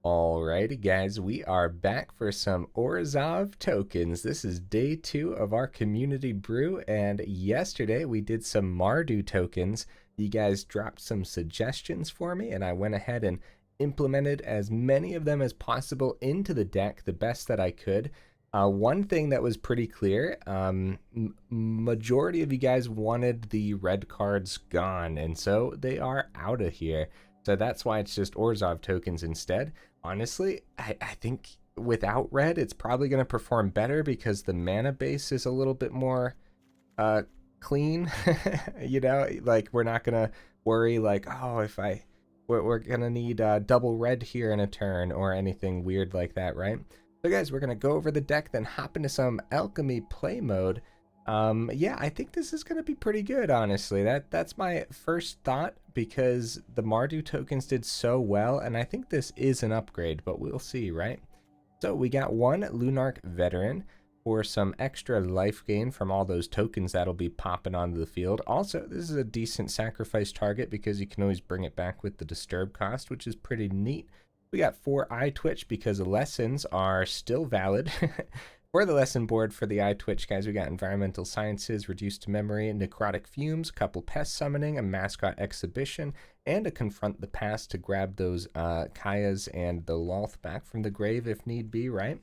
Alrighty guys, we are back for some Orzhov tokens. This is day 2 of our community brew, and yesterday we did some Mardu tokens. You guys dropped some suggestions for me, and I went ahead and implemented as many of them as possible into the deck, the best that I could. One thing that was pretty clear, majority of you guys wanted the red cards gone, and so they are out of here. So that's why it's just Orzhov tokens instead. Honestly, I think without red, it's probably going to perform better because the mana base is a little bit more clean. You know, like we're not going to worry like, oh, if we're going to need double red here in a turn or anything weird like that, right? So guys, we're going to go over the deck, then hop into some Alchemy play mode. Yeah, I think this is going to be pretty good, honestly. That's my first thought because the Mardu tokens did so well, and I think this is an upgrade, but we'll see, right? So we got one Lunarch Veteran for some extra life gain from all those tokens that'll be popping onto the field. Also, this is a decent sacrifice target because you can always bring it back with the disturb cost, which is pretty neat. We got 4 Eyetwitch because lessons are still valid. For the lesson board for the Eyetwitch, guys, we got Environmental Sciences, Reduced to Memory, Necrotic Fumes, a couple Pest Summoning, a Mascot Exhibition, and a Confront the Past to grab those Kayas and the Lolth back from the grave if need be, right?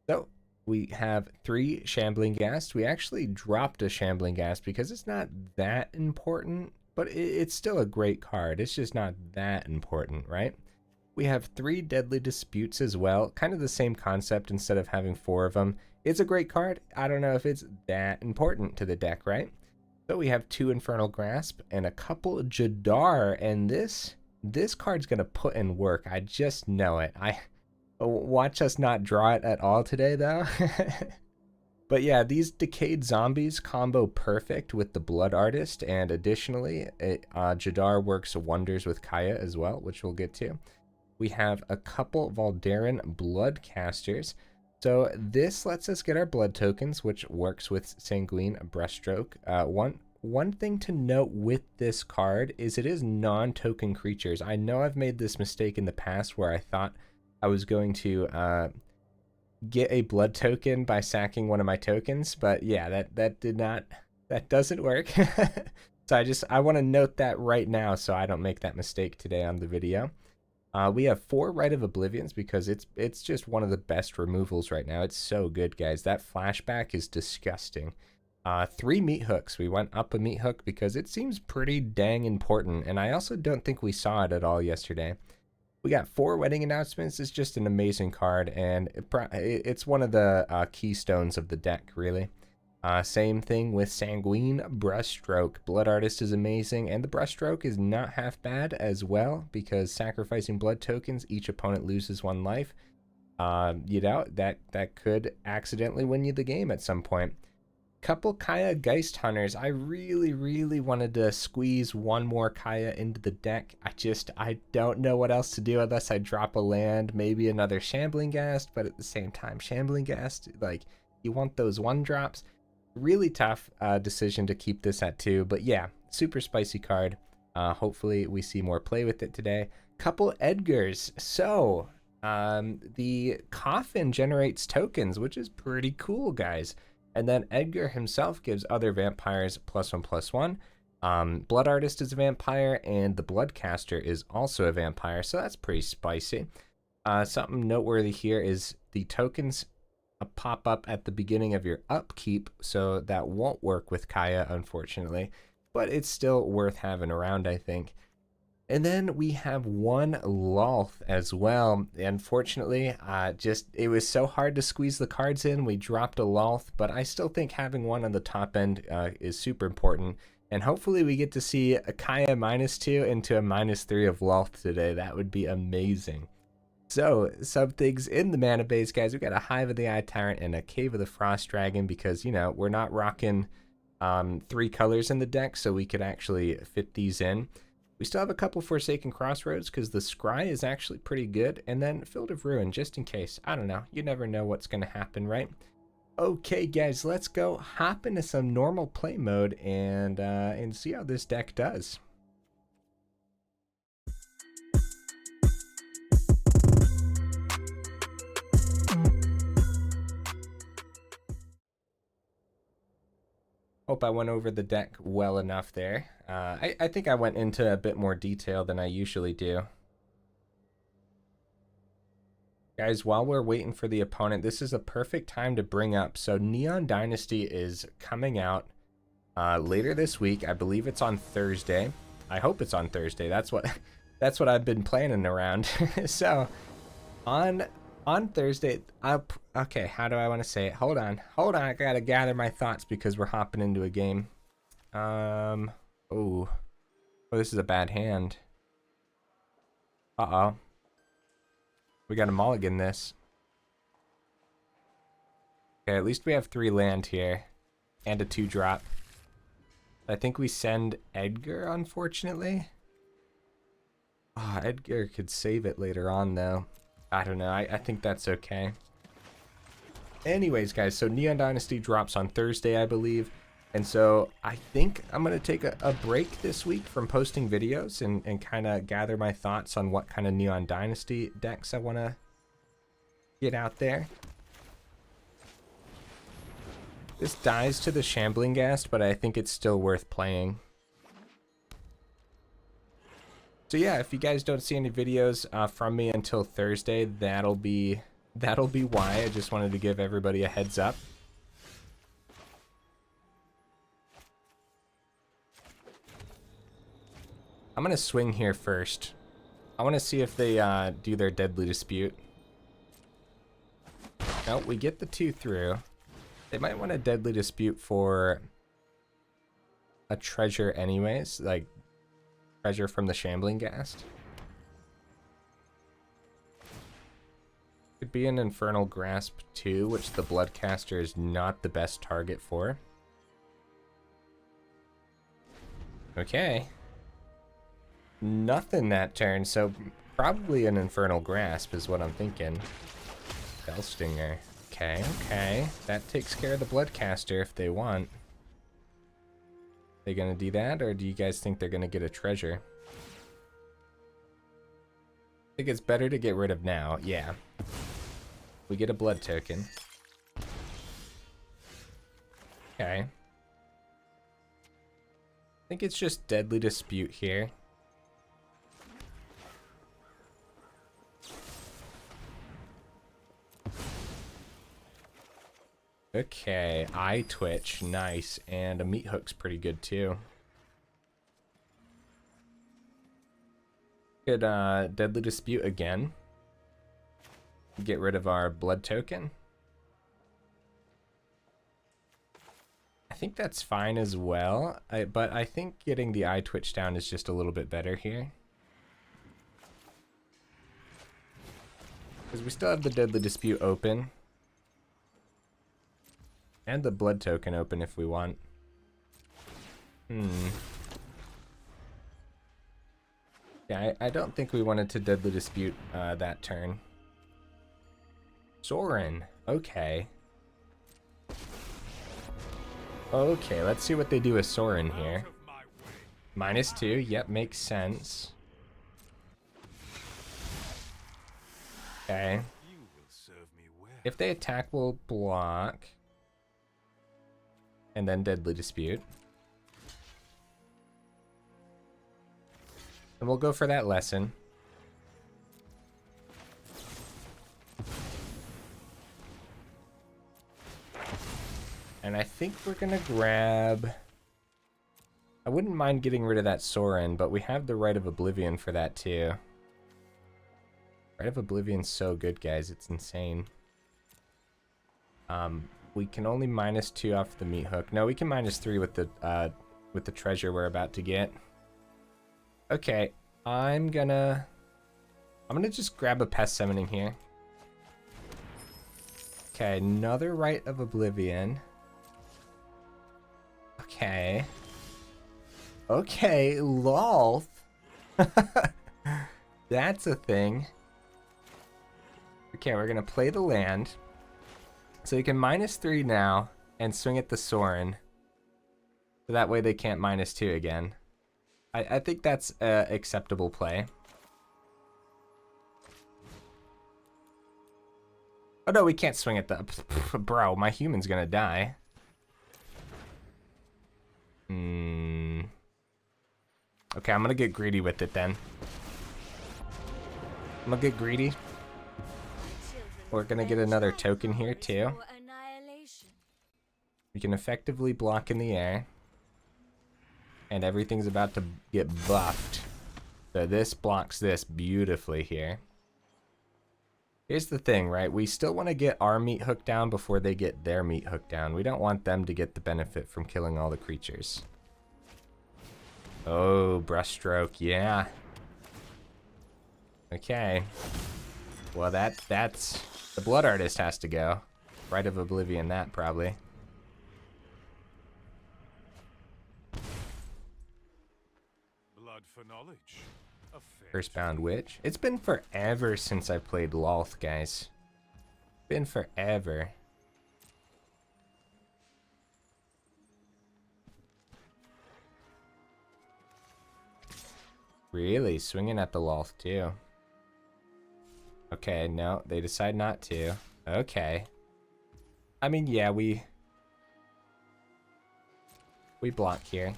So we have 3 Shambling Ghast. We actually dropped a Shambling Ghast because it's not that important, but it's still a great card. It's just not that important, right? We have 3 Deadly Disputes as well, kind of the same concept instead of having 4 of them. It's a great card. I don't know if it's that important to the deck, right? So we have 2 Infernal Grasp and a couple Jadar, and this card's going to put in work. I just know it. I watch us not draw it at all today, though. But yeah, these Decayed Zombies combo perfect with the Blood Artist, and additionally, Jadar works wonders with Kaya as well, which we'll get to. We have a couple Voldaren Bloodcasters. So this lets us get our blood tokens, which works with Sanguine Brushstroke. One thing to note with this card is it is non-token creatures. I know I've made this mistake in the past where I thought I was going to get a blood token by sacking one of my tokens, but yeah, that doesn't work. So I want to note that right now so I don't make that mistake today on the video. We have 4 Rite of Oblivions because it's just one of the best removals right now. It's so good, guys. That flashback is disgusting. 3 Meathooks. We went up a Meathook because it seems pretty dang important, and I also don't think we saw it at all yesterday. We got 4 Wedding Announcements. It's just an amazing card, and it's one of the keystones of the deck, really. Same thing with Sanguine Brushstroke. Blood Artist is amazing, and the Brushstroke is not half bad as well because sacrificing blood tokens, each opponent loses 1 life. You know, that could accidentally win you the game at some point. Couple Kaya Geist Hunters. I really wanted to squeeze 1 more Kaya into the deck. I don't know what else to do unless I drop a land, maybe another Shambling Ghast, but at the same time, Shambling Ghast, like, you want those 1-drops. Really tough decision to keep this at 2, but yeah, super spicy card. Hopefully we see more play with it today. Couple Edgars. So the Coffin generates tokens, which is pretty cool, guys. And then Edgar himself gives other vampires +1/+1. Blood Artist is a vampire, and the Bloodcaster is also a vampire, so that's pretty spicy. Something noteworthy here is the tokens pop up at the beginning of your upkeep, so that won't work with Kaya, unfortunately, but it's still worth having around, I think. And then we have 1 Lolth as well. Unfortunately, it was so hard to squeeze the cards in. We dropped a Lolth, but I still think having 1 on the top end is super important. And hopefully we get to see a Kaya -2 into a -3 of Lolth today. That would be amazing. So, some things in the mana base, guys. We got a Hive of the Eye Tyrant and a Cave of the Frost Dragon because, you know, we're not rocking 3 colors in the deck, so we could actually fit these in. We still have a couple Forsaken Crossroads because the Scry is actually pretty good, and then Field of Ruin just in case. I don't know. You never know what's going to happen, right? Okay, guys, let's go hop into some normal play mode and see how this deck does. Hope I went over the deck well enough there. I think I went into a bit more detail than I usually do. Guys, while we're waiting for the opponent, this is a perfect time to bring up. So Neon Dynasty is coming out later this week. I believe it's on Thursday. I hope it's on Thursday. That's what I've been planning around. So on Thursday, okay, how do I want to say it? Hold on, I gotta gather my thoughts because we're hopping into a game. Oh, this is a bad hand. We got a mulligan this. Okay, at least we have 3 land here and a 2-drop. I think we send Edgar, unfortunately. Edgar could save it later on, though. I don't know. I think that's okay. Anyways, guys, so Neon Dynasty drops on Thursday, I believe. And so I think I'm going to take a break this week from posting videos and kind of gather my thoughts on what kind of Neon Dynasty decks I want to get out there. This dies to the Shambling Ghast, but I think it's still worth playing. So yeah, if you guys don't see any videos from me until Thursday, that'll be why. I just wanted to give everybody a heads up. I'm gonna swing here first. I want to see if they do their Deadly Dispute. Nope, we get the 2 through. They might want a Deadly Dispute for a treasure anyways, like treasure from the Shambling Ghast. Could be an Infernal Grasp too, which the Bloodcaster is not the best target for. Okay. Nothing that turn, so probably an Infernal Grasp is what I'm thinking. Bellstinger. Okay, okay. That takes care of the Bloodcaster if they want. They gonna do that, or do you guys think they're gonna get a treasure? I think it's better to get rid of now. Yeah. We get a blood token. Okay. I think it's just Deadly Dispute here. Okay, Eyetwitch, nice, and a Meathook's pretty good too. Good Deadly Dispute again. Get rid of our blood token. I think that's fine as well, but I think getting the Eyetwitch down is just a little bit better here. Because we still have the Deadly Dispute open. And the blood token open if we want. Yeah, I don't think we wanted to Deadly Dispute that turn. Sorin. Okay. Okay, let's see what they do with Sorin here. -2. Yep, makes sense. Okay. If they attack, we'll block. And then Deadly Dispute. And we'll go for that lesson. And I think we're gonna grab... I wouldn't mind getting rid of that Sorin, but we have the Rite of Oblivion for that too. Rite of Oblivion's so good, guys. It's insane. We can only -2 off the Meathook. No, we can -3 with the treasure we're about to get. Okay, I'm gonna just grab a Pest Summoning here. Okay, another Rite of Oblivion. Okay. Okay, Lolth. That's a thing. Okay, we're gonna play the land. So you can -3 now and swing at the Sorin. So that way they can't -2 again. I think that's an acceptable play. Oh no, we can't swing at the... Bro, my human's gonna die. Okay, I'm gonna get greedy with it then. I'm gonna get greedy. We're gonna get another token here too. We can effectively block in the air. And everything's about to get buffed. So this blocks this beautifully here. Here's the thing, right? We still want to get our Meathook down before they get their Meathook down. We don't want them to get the benefit from killing all the creatures. Oh, Brushstroke, yeah. Okay. Well, that's... The Blood Artist has to go. Rite of Oblivion, that probably. Blood for knowledge. Earthbound Witch. It's been forever since I played Lolth, guys. Been forever. Really? Swinging at the Lolth, too. Okay, no, they decide not to. Okay. I mean, yeah, we block here.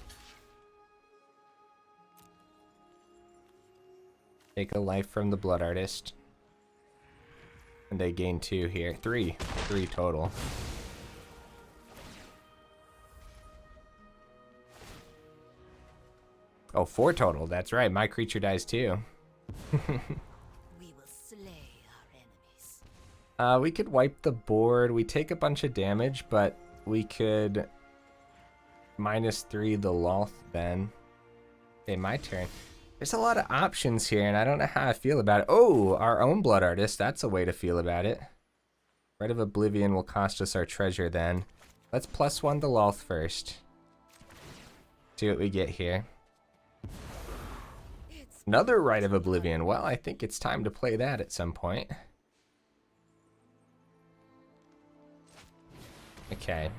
Take a life from the Blood Artist. And they gain 2 here. 3 total. Oh, 4 total. That's right. My creature dies too. We will slay our enemies. We could wipe the board. We take a bunch of damage, but we could -3 the Lolth then. Okay, my turn. There's a lot of options here, and I don't know how I feel about it. Oh, our own Blood Artist. That's a way to feel about it. Rite of Oblivion will cost us our treasure then. Let's +1 the Lolth first. See what we get here. Another Rite of Oblivion. Well, I think it's time to play that at some point. Okay.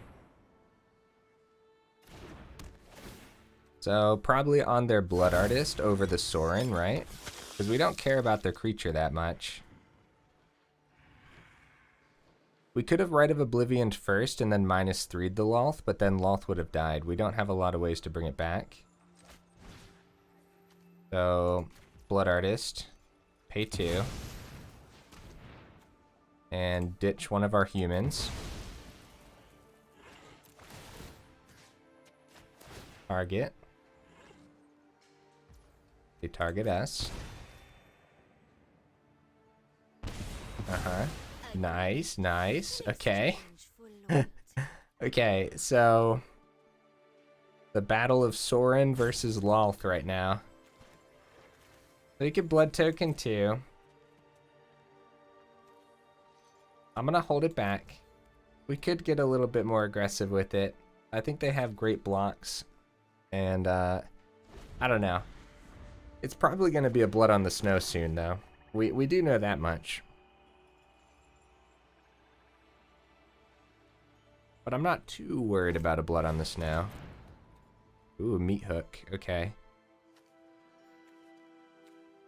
So, probably on their Blood Artist over the Sorin, right? Because we don't care about their creature that much. We could have Rite of Oblivion first and then -3'd the Lolth, but then Lolth would have died. We don't have a lot of ways to bring it back. So, Blood Artist, pay 2. And ditch one of our humans. Target. They target us. Nice, nice. Okay. Okay, so the Battle of Sorin versus Lolth right now. So you can Blood Token too. I'm gonna hold it back. We could get a little bit more aggressive with it. I think they have great blocks. And I don't know. It's probably gonna be a Blood on the Snow soon though. We do know that much. But I'm not too worried about a Blood on the Snow. Ooh, Meathook. Okay.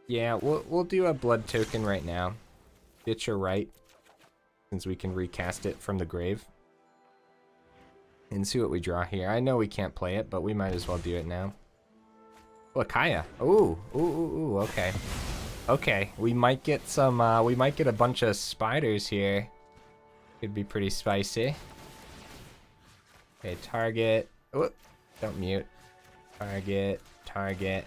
Yeah, we'll do a Blood Token right now. Ditch a right, since we can recast it from the grave. And see what we draw here. I know we can't play it, but we might as well do it now. Oh, Kaya. Ooh, okay. Okay, we might get some, we might get a bunch of spiders here. Could be pretty spicy. Okay, target. Oh, don't mute. Target, target.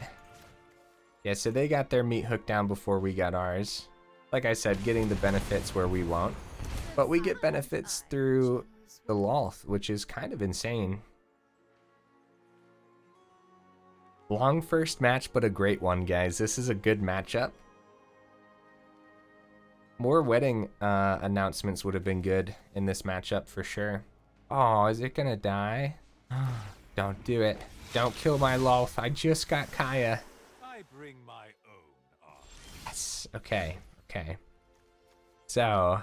Yeah, so they got their Meathook down before we got ours. Like I said, getting the benefits where we won't. But we get benefits through the Lolth, which is kind of insane. Long first match, but a great one, guys. This is a good matchup. More wedding announcements would have been good in this matchup for sure. Oh, is it gonna die? Don't do it. Don't kill my Lolth. I just got Kaya. I bring my own arm. Yes. Okay. Okay. So,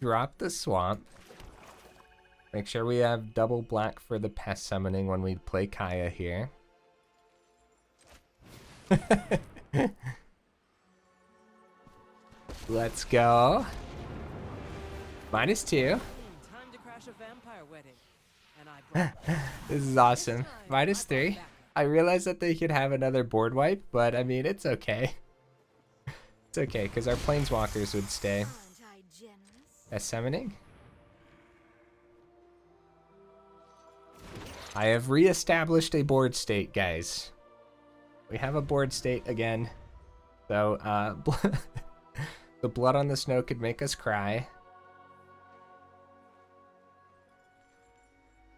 drop the swamp. Make sure we have double black for the Pest Summoning when we play Kaya here. Let's go. -2. Time to crash a vampire wedding. And I This is awesome. -3. I realize that they could have another board wipe, but I mean, it's okay. It's okay, because our planeswalkers would stay. Pest Summoning. I have re-established a board state, guys. We have a board state again. So, the blood on the snow could make us cry.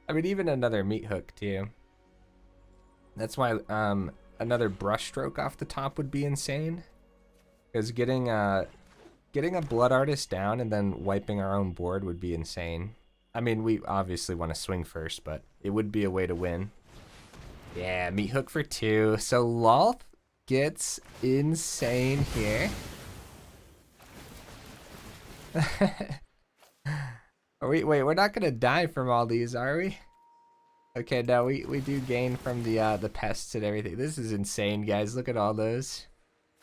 I mean, even another Meathook, too. That's why another Brushstroke off the top would be insane. Because getting a Blood Artist down and then wiping our own board would be insane. I mean, we obviously want to swing first, but it would be a way to win. Yeah, Meathook for 2. So Lolth gets insane here. Wait, we're not gonna die from all these, are we? Okay, no, we do gain from the pests and everything. This is insane, guys. Look at all those.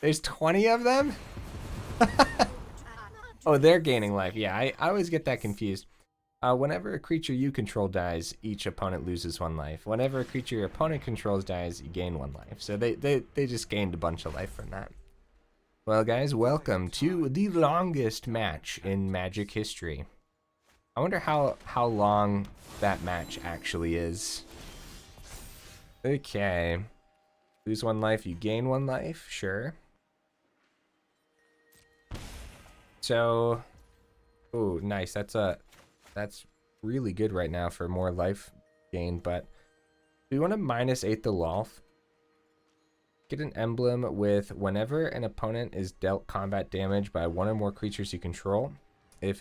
There's 20 of them? Oh, they're gaining life. Yeah, I always get that confused. Whenever a creature you control dies, each opponent loses 1 life. Whenever a creature your opponent controls dies, you gain 1 life. So they just gained a bunch of life from that. Well, guys, welcome to the longest match in Magic history. I wonder how long that match actually is. Okay. Lose 1 life, you gain 1 life, sure. So, oh, nice. That's really good right now for more life gain, but we want to -8 the Lolth. Get an emblem with whenever an opponent is dealt combat damage by 1 or more creatures you control. If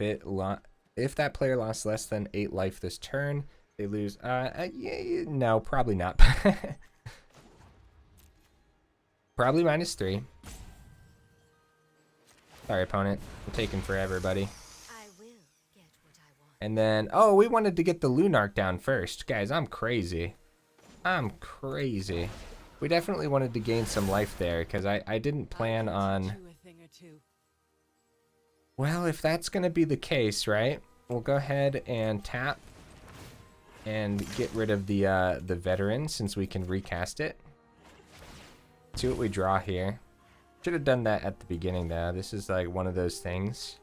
that player lost less than 8 life this turn, they lose. Yeah, no, probably not. Probably -3. Sorry, opponent. I'm taking forever, buddy. I will get what I want. And then, oh, we wanted to get the Lunarch down first. Guys, I'm crazy. I'm crazy. We definitely wanted to gain some life there, because I didn't plan on... Well, if that's going to be the case, right? We'll go ahead and tap and get rid of the veteran, since we can recast it. See what we draw here. Should have done that at the beginning, though. This is like one of those things.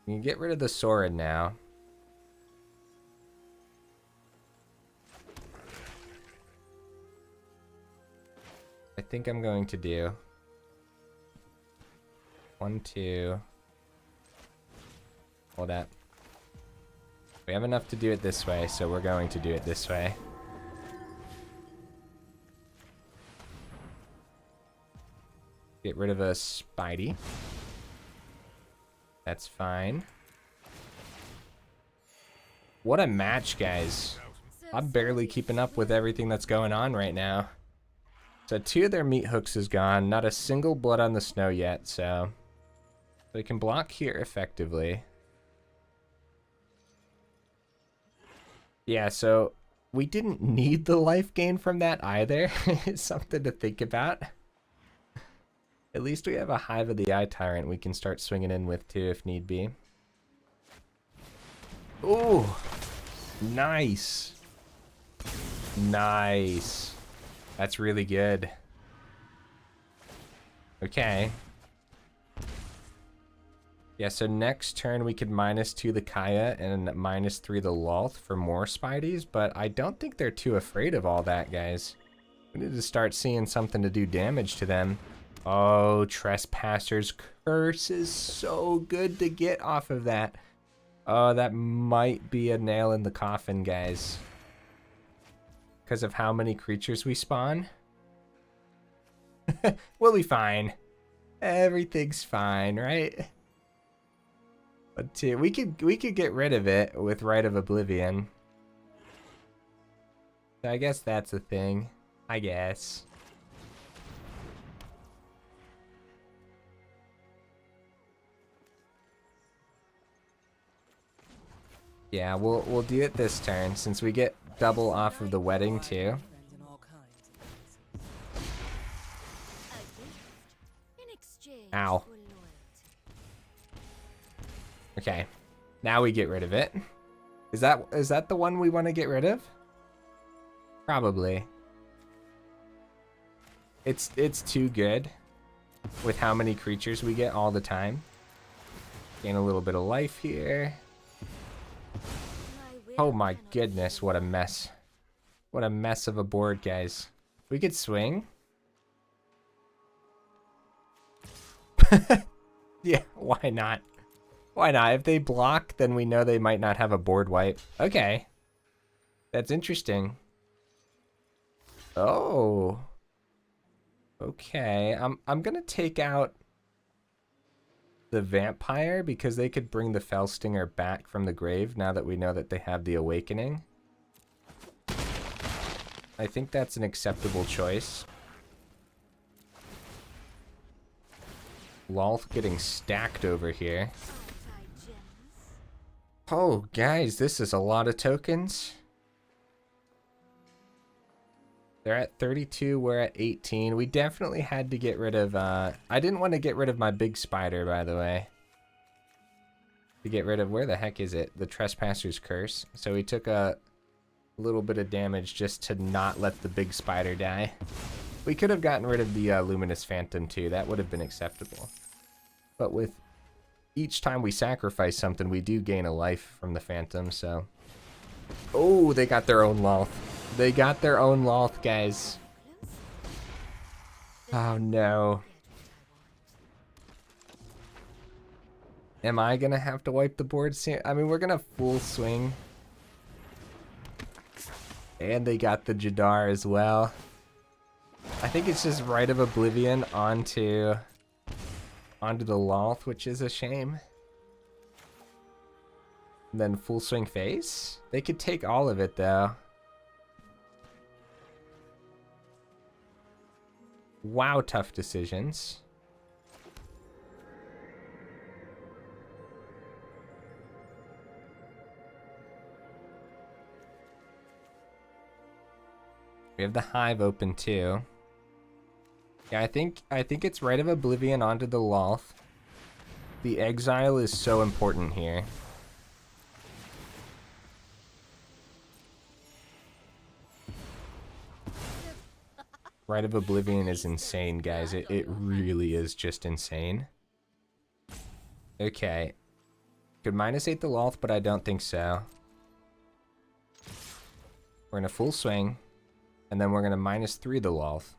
You can get rid of the Sorin now. I think I'm going to do 1, 2. Hold up. We have enough to do it this way, so we're going to do it this way. Get rid of a Spidey. That's fine. What a match, guys. I'm barely keeping up with everything that's going on right now. So 2 of their Meathooks is gone. Not a single blood on the snow yet, so they can block here effectively. Yeah, so we didn't need the life gain from that either. It's something to think about. At least we have a Hive of the Eye Tyrant we can start swinging in with too if need be. Ooh, nice. Nice. That's really good. Okay. Yeah, so next turn we could -2 the Kaya and -3 the Lolth for more Spideys, but I don't think they're too afraid of all that, guys. We need to start seeing something to do damage to them. Oh, Trespasser's Curse is so good to get off of that. Oh, that might be a nail in the coffin, guys. Because of how many creatures we spawn. We'll be fine. Everything's fine, right? But we could get rid of it with Rite of Oblivion. So I guess that's a thing. I guess. Yeah, we'll do it this turn since we get double off of the wedding too. Ow. Okay. Now we get rid of it. Is that the one we want to get rid of? Probably. It's too good with how many creatures we get all the time. Gain a little bit of life here. Oh my goodness, what a mess. What a mess of a board, guys. We could swing. Yeah, why not? Why not? If they block, then we know they might not have a board wipe. Okay. That's interesting. Oh. Okay. I'm gonna take out the vampire because they could bring the Fellstinger back from the grave now that we know that they have the awakening. I think that's an acceptable choice. Lolth getting stacked over here. Oh, guys, this is a lot of tokens. They're at 32, we're at 18. We definitely had to get rid of, I didn't want to get rid of my big spider, by the way. To get rid of, where the heck is it? The Trespasser's Curse. So we took a little bit of damage just to not let the big spider die. We could have gotten rid of the Luminous Phantom too. That would have been acceptable. But with each time we sacrifice something, we do gain a life from the Phantom, so... Oh, they got their own Lolth. They got their own Lolth, guys. Oh, no. Am I gonna have to wipe the board soon? I mean, we're gonna full swing. And they got the Jadar as well. I think it's just Rite of Oblivion onto the Lolth, which is a shame. And then full swing face? They could take all of it, though. Wow, tough decisions. We have the Hive open too. Yeah, I think it's Rite of Oblivion onto the Lolth. The exile is so important here. Rite of Oblivion is insane, guys. It really is just insane. Okay. Could -8 the Lolth, but I don't think so. We're gonna full swing. And then we're gonna -3 the Lolth.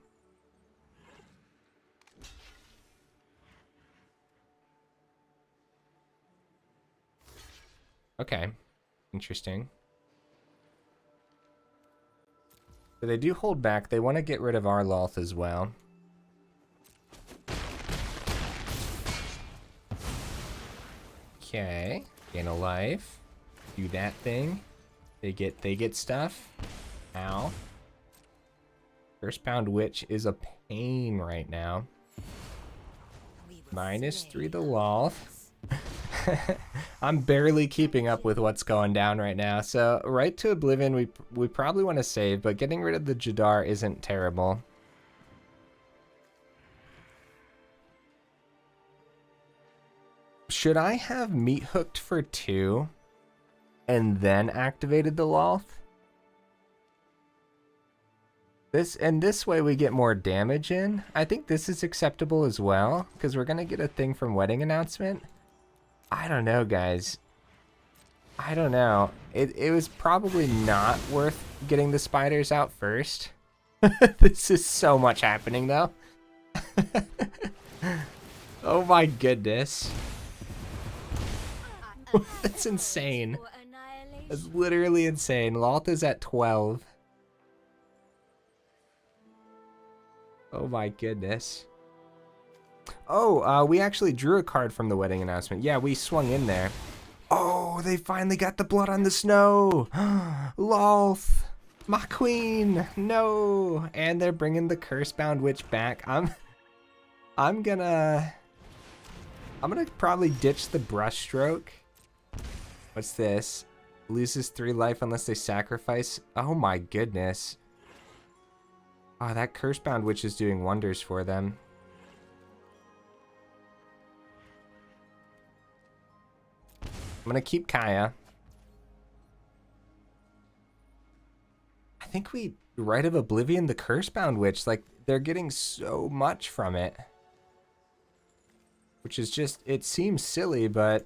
Okay. Interesting. So they do hold back. They want to get rid of our Lolth as well. Okay. Gain a life. Do that thing. They get stuff. Ow. Earthbound Witch is a pain right now. -3 the Lolth. I'm barely keeping up with what's going down right now. So Rite to Oblivion we probably want to save, but getting rid of the Jadar isn't terrible. Should I have Meathooked for 2 and then activated the Lolth? This way we get more damage in. I think this is acceptable as well, because we're gonna get a thing from Wedding Announcement. I don't know, guys. I don't know. It was probably not worth getting the spiders out first. This is so much happening, though. Oh my goodness. That's insane. That's literally insane. Lolth is at 12. Oh my goodness. Oh, we actually drew a card from the Wedding Announcement. Yeah, we swung in there. Oh, they finally got the blood on the snow. Lolth, my queen. No. And they're bringing the Cursebound Witch back. I'm gonna probably ditch the Brushstroke. What's this? Loses 3 life unless they sacrifice. Oh my goodness. Oh, that Cursebound Witch is doing wonders for them. I'm gonna keep Kaya. I think we Rite of Oblivion the Cursebound Witch. Like, they're getting so much from it. Which is just, it seems silly, but...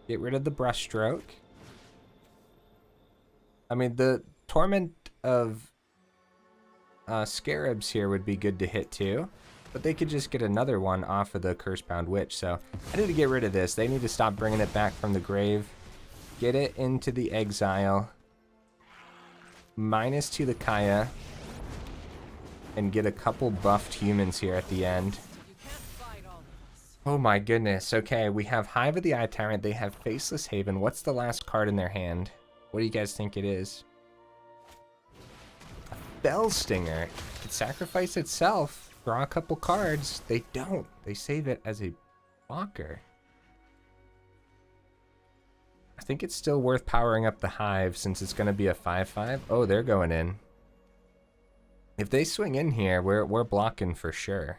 Get rid of the Brushstroke. I mean, the Torment of Scarabs here would be good to hit too. But they could just get another one off of the Cursebound Witch. So I need to get rid of this. They need to stop bringing it back from the grave. Get it into the exile. -2 the Kaya. And get a couple buffed humans here at the end. Oh my goodness. Okay, we have Hive of the Eye Tyrant. They have Faceless Haven. What's the last card in their hand? What do you guys think it is? A Bellstinger. It could sacrifice itself. Draw a couple cards. They don't. They save it as a blocker. I think it's still worth powering up the Hive since it's going to be a 5/5. Oh, they're going in. If they swing in here, we're blocking for sure.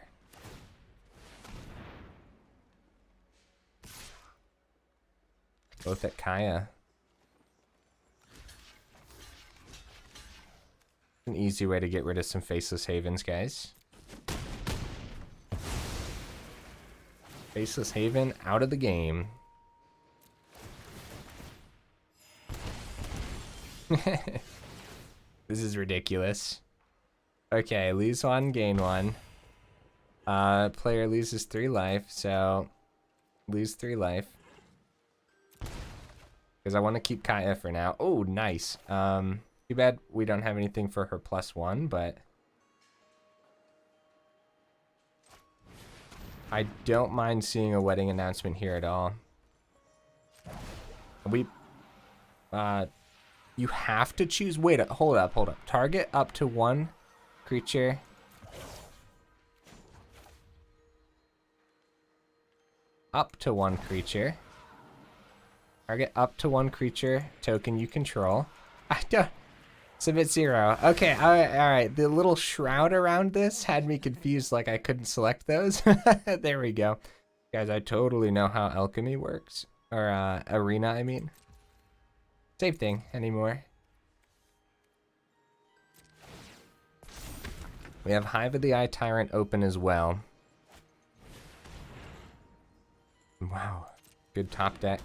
Both at Kaya. An easy way to get rid of some Faceless Havens, guys. Faceless Haven out of the game. This is ridiculous. Okay, lose 1, gain 1. Player loses 3 life, so lose 3 life. Because I want to keep Kaya for now. Oh, nice. Too bad we don't have anything for her +1, but I don't mind seeing a wedding announcement here at all. You have to choose. Wait, hold up. Target up to 1 creature. Up to 1 creature. Target up to 1 creature token you control. I don't. Submit 0. Okay, all right. The little shroud around this had me confused, like I couldn't select those. There we go. Guys, I totally know how Alchemy works. Or, Arena, I mean. Same thing anymore. We have Hive of the Eye Tyrant open as well. Wow. Good top deck.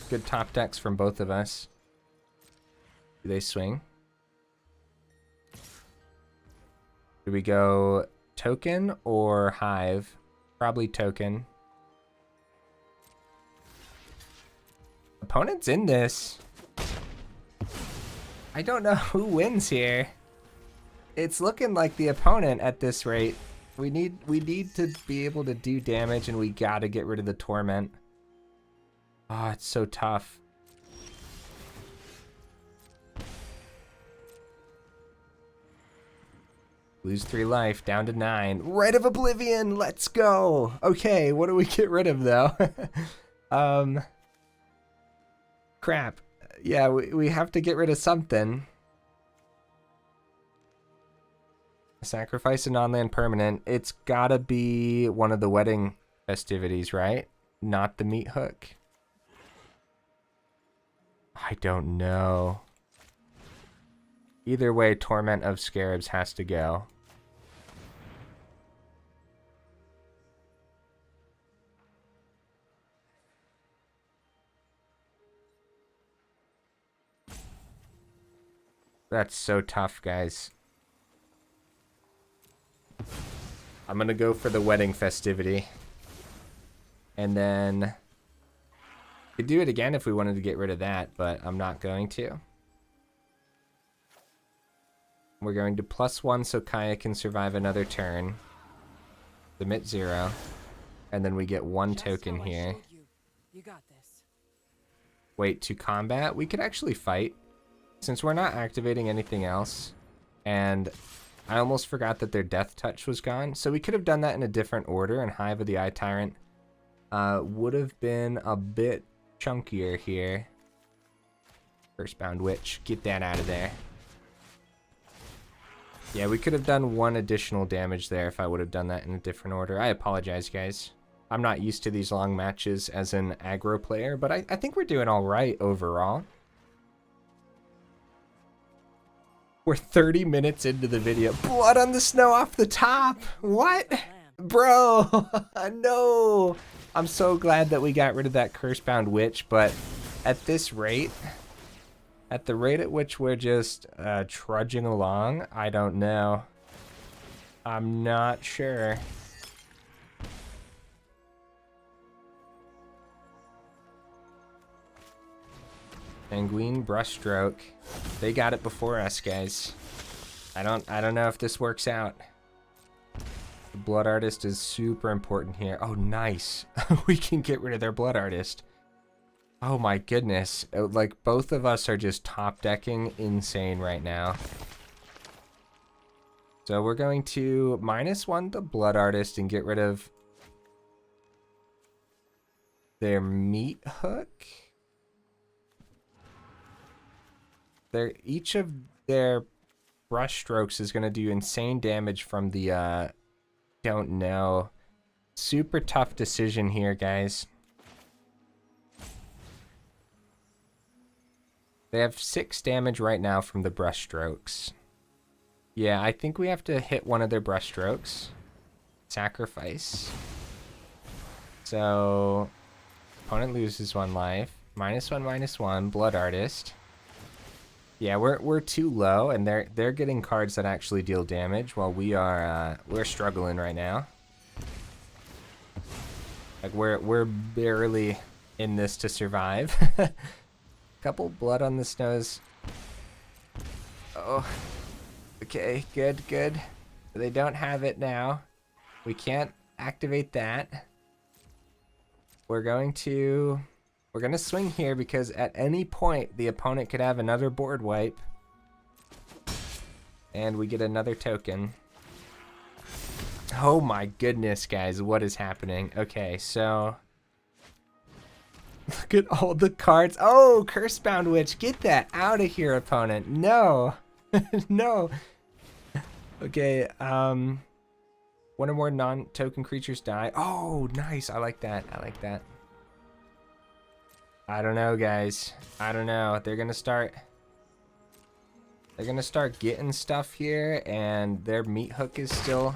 Good top decks from both of us. Do they swing? Do we go token or Hive? Probably token. Opponent's in this. I don't know who wins here. It's looking like the opponent at this rate. We need to be able to do damage, and we gotta get rid of the torment. Oh, it's so tough. Lose 3 life, down to 9. Rite of Oblivion, let's go. Okay, what do we get rid of though? Crap. Yeah, we have to get rid of something. Sacrifice a non-land permanent. It's gotta be one of the wedding festivities, right? Not the Meathook. I don't know. Either way, Torment of Scarabs has to go. That's so tough, guys. I'm gonna go for the wedding festivity. And then could do it again if we wanted to get rid of that, but I'm not going to. We're going to +1 so Kaya can survive another turn. Submit 0. And then we get 1 token here. You got this. Wait, to combat? We could actually fight. Since we're not activating anything else. And I almost forgot that their Death Touch was gone. So we could have done that in a different order, and Hive of the Eye Tyrant would have been a bit chunkier here. Firstbound Witch, get that out of there. Yeah, we could have done 1 additional damage there if I would have done that in a different order. I apologize, guys. I'm not used to these long matches as an aggro player, but I think we're doing all right overall. We're 30 minutes into the video. Blood on the snow off the top. What? Bro, no. I'm so glad that we got rid of that Cursebound Witch, but at this rate, at the rate at which we're just trudging along, I don't know. I'm not sure. Sanguine Brushstroke. They got it before us, guys. I don't know if this works out. The Blood Artist is super important here. Oh, nice. We can get rid of their Blood Artist. Oh my goodness. Like, both of us are just top decking insane right now. So we're going to -1 the Blood Artist and get rid of their Meathook. Each of their brush strokes is going to do insane damage from the, don't know. Super tough decision here, guys. They have 6 damage right now from the brush strokes. Yeah, I think we have to hit one of their brush strokes. Sacrifice. So, opponent loses 1 life. -1/-1, Blood Artist. Yeah, we're too low, and they're getting cards that actually deal damage, while we're struggling right now. Like we're barely in this to survive. Couple blood on the snows. Oh, okay, good, good. They don't have it now. We can't activate that. We're gonna swing here because at any point the opponent could have another board wipe. And we get another token. Oh my goodness, guys, what is happening? Okay, so look at all the cards. Oh, Cursebound Witch, get that out of here, opponent. No. No. Okay, one or more non-token creatures die. Oh, nice. I like that. I like that. I don't know, guys. I don't know. They're gonna start getting stuff here, and their Meathook is still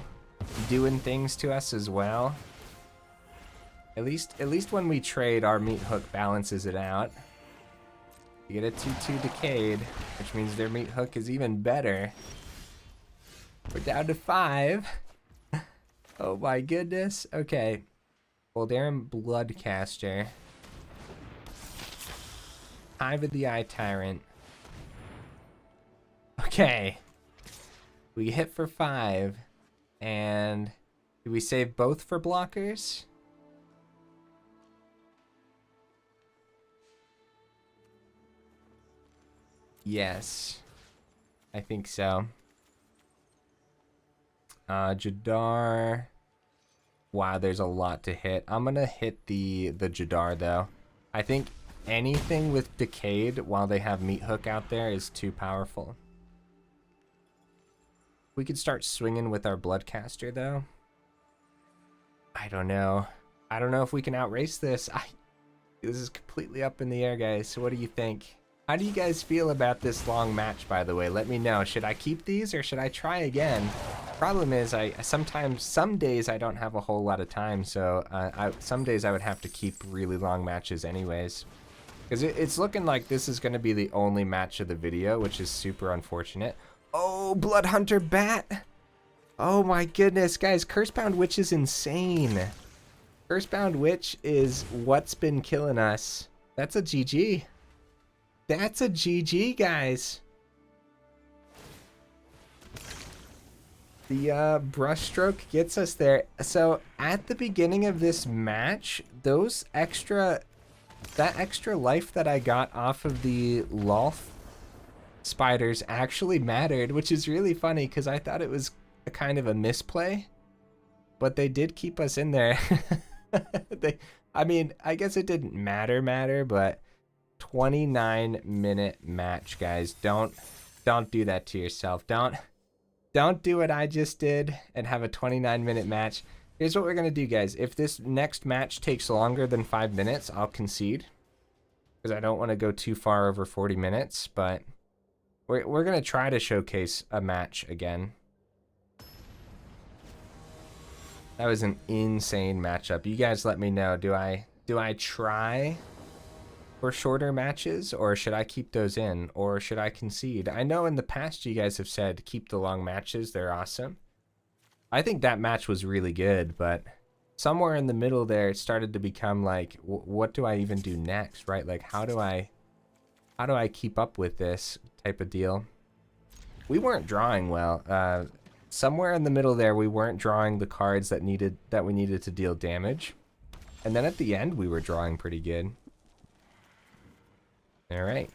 doing things to us as well. At least when we trade, our Meathook balances it out. You get a 2/2 Decayed, which means their Meathook is even better. We're down to 5. Oh my goodness. Okay. Voldaren Bloodcaster. Hive of the Eye Tyrant. Okay. We hit for 5. And do we save both for blockers? Yes. I think so. Jadar. Wow, there's a lot to hit. I'm gonna hit the Jadar though. I think anything with Decayed while they have Meathook out there is too powerful. We could start swinging with our Bloodcaster though. I don't know. I don't know if we can outrace this. This is completely up in the air, guys. So what do you think? How do you guys feel about this long match, by the way? Let me know. Should I keep these or should I try again? Problem is, some days I don't have a whole lot of time, so some days I would have to keep really long matches anyways. Because it's looking like this is going to be the only match of the video, which is super unfortunate. Oh, Bloodhunter Bat! Oh my goodness, guys, Cursebound Witch is insane. Cursebound Witch is what's been killing us. That's a GG. That's a GG, guys. The Brushstroke gets us there. So at the beginning of this match, that extra life that I got off of the Lolth spiders actually mattered, which is really funny because I thought it was a kind of a misplay, but they did keep us in there. I mean, I guess it didn't matter, but 29-minute match, guys. Don't do that to yourself. Don't do what I just did and have a 29-minute match. Here's what we're gonna do, guys. If this next match takes longer than 5 minutes, I'll concede because I don't want to go too far over 40 minutes. But We're gonna try to showcase a match again. That was an insane matchup. You guys let me know. Do I try for shorter matches, or should I keep those in, or should I concede? I know in the past you guys have said keep the long matches. They're awesome. I think that match was really good, but somewhere in the middle there, it started to become like, what do I even do next, right? Like, how do I keep up with this type of deal? We weren't drawing well. Somewhere in the middle there, we weren't drawing the cards that we needed to deal damage. And then at the end, we were drawing pretty good. All right.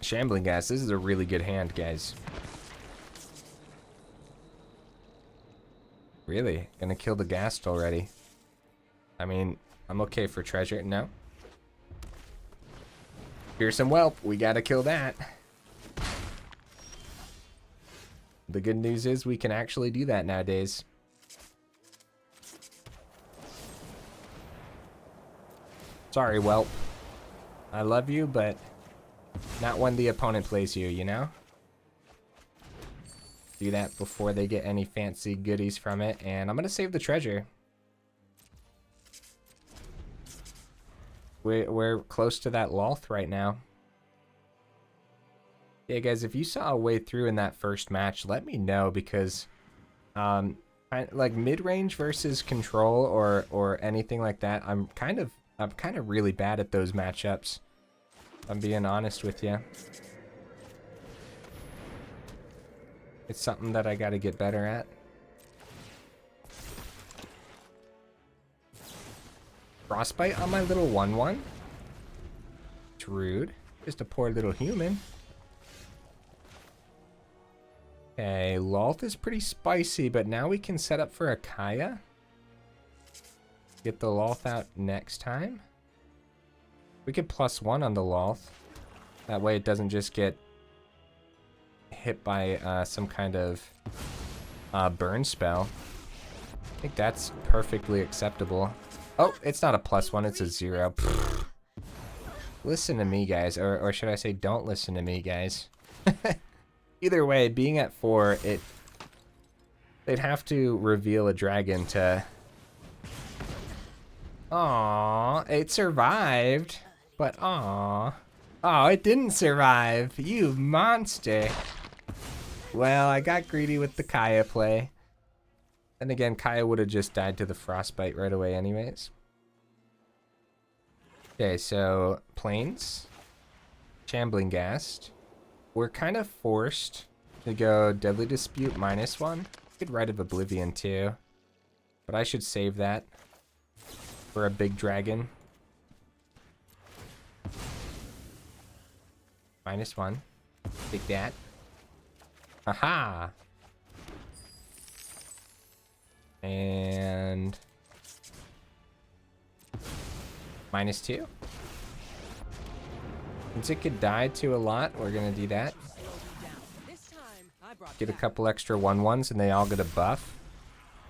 Shambling Ghast. This is a really good hand, guys. Really? Gonna kill the Ghast already. I mean, I'm okay for treasure. No. Fearsome Whelp. We gotta kill that. The good news is we can actually do that nowadays. Sorry, Whelp. I love you, but not when the opponent plays you, you know? Do that before they get any fancy goodies from it, and I'm gonna save the treasure. We're close to that Lolth right now. Yeah, guys, if you saw a way through in that first match, let me know, because like mid-range versus control or anything like that, I'm kind of really bad at those matchups. I'm being honest with you. It's something that I got to get better at. Frostbite on my little 1/1. It's rude. Just a poor little human. Okay, Lolth is pretty spicy, but now we can set up for a Kaya. Get the Lolth out next time. We could +1 on the Lolth. That way it doesn't just get hit by some kind of burn spell. I think that's perfectly acceptable. Oh, it's not a +1, it's a 0. Pfft. Listen to me, guys. Or should I say don't listen to me, guys. Either way, being at 4, they'd have to reveal a dragon to... Aww, it survived. But aww. Oh, it didn't survive. You monster. Well, I got greedy with the Kaya play. And again, Kaya would have just died to the Frostbite right away anyways. Okay, so Plains. Shambling Ghast. We're kind of forced to go Deadly Dispute -1. Could Rite of Oblivion too. But I should save that for a big dragon. -1. Take that. Aha! And... -2. Since it could die to a lot, we're gonna do that. Get a couple extra 1/1s and they all get a buff.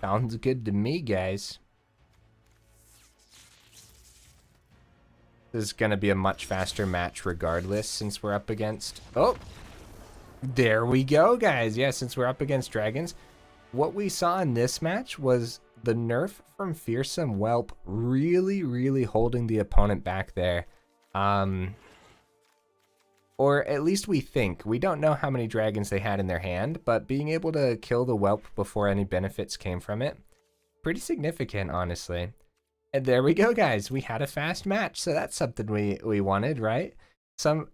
Sounds good to me, guys. This is gonna be a much faster match regardless, since we're up against... Oh! There we go, guys. Yeah, since we're up against dragons. What we saw in this match was the nerf from Fearsome Whelp really holding the opponent back there. Or at least we think. We don't know how many dragons they had in their hand, but being able to kill the Whelp before any benefits came from it, pretty significant, honestly. And there we go, guys. We had a fast match, so that's something we wanted, right?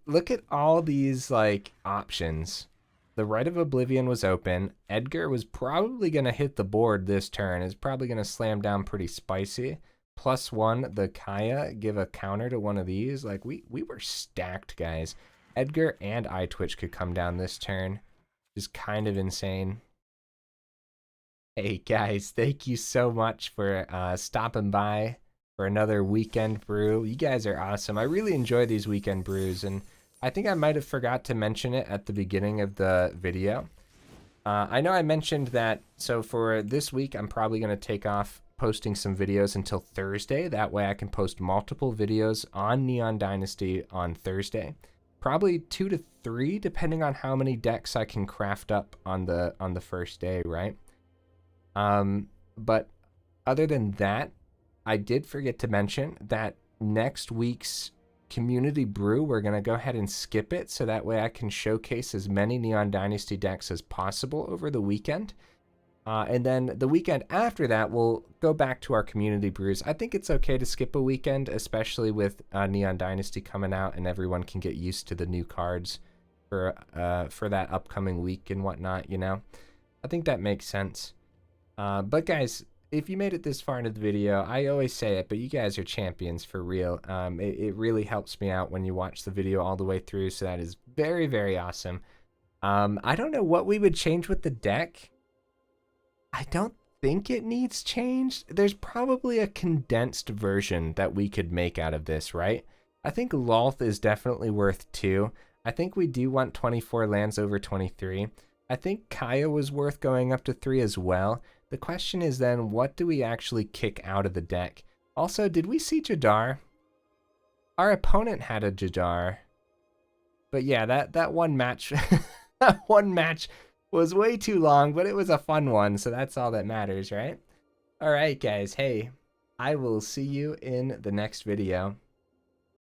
Look at all these, like, options. The Rite of Oblivion was open. Edgar was probably going to hit the board this turn. It's probably going to slam down pretty spicy. +1, the Kaya, give a counter to one of these. Like, we were stacked, guys. Edgar and Eyetwitch could come down this turn. Just kind of insane. Hey, guys, thank you so much for stopping by for another weekend brew. You guys are awesome. I really enjoy these weekend brews, and I think I might have forgot to mention it at the beginning of the video. I know I mentioned that, so for this week, I'm probably going to take off posting some videos until Thursday. That way I can post multiple videos on Neon Dynasty on Thursday. probably 2 to 3, depending on how many decks I can craft up on the first day, right? But other than that, I did forget to mention that next week's community brew, we're going to go ahead and skip it so that way I can showcase as many Neon Dynasty decks as possible over the weekend. And then the weekend after that, we'll go back to our community brews. I think it's okay to skip a weekend, especially with Neon Dynasty coming out and everyone can get used to the new cards for that upcoming week and whatnot, you know? I think that makes sense. But guys, if you made it this far into the video, I always say it, but you guys are champions for real. It really helps me out when you watch the video all the way through, so that is very, very awesome. I don't know what we would change with the deck. I don't think it needs changed. There's probably a condensed version that we could make out of this, right? I think Lolth is definitely worth 2. I think we do want 24 lands over 23. I think Kaya was worth going up to 3 as well. The question is then, what do we actually kick out of the deck? Also, did we see Jadar? Our opponent had a Jadar. But yeah, that one match, that one match was way too long, but it was a fun one, so that's all that matters, right? All right, guys. Hey, I will see you in the next video.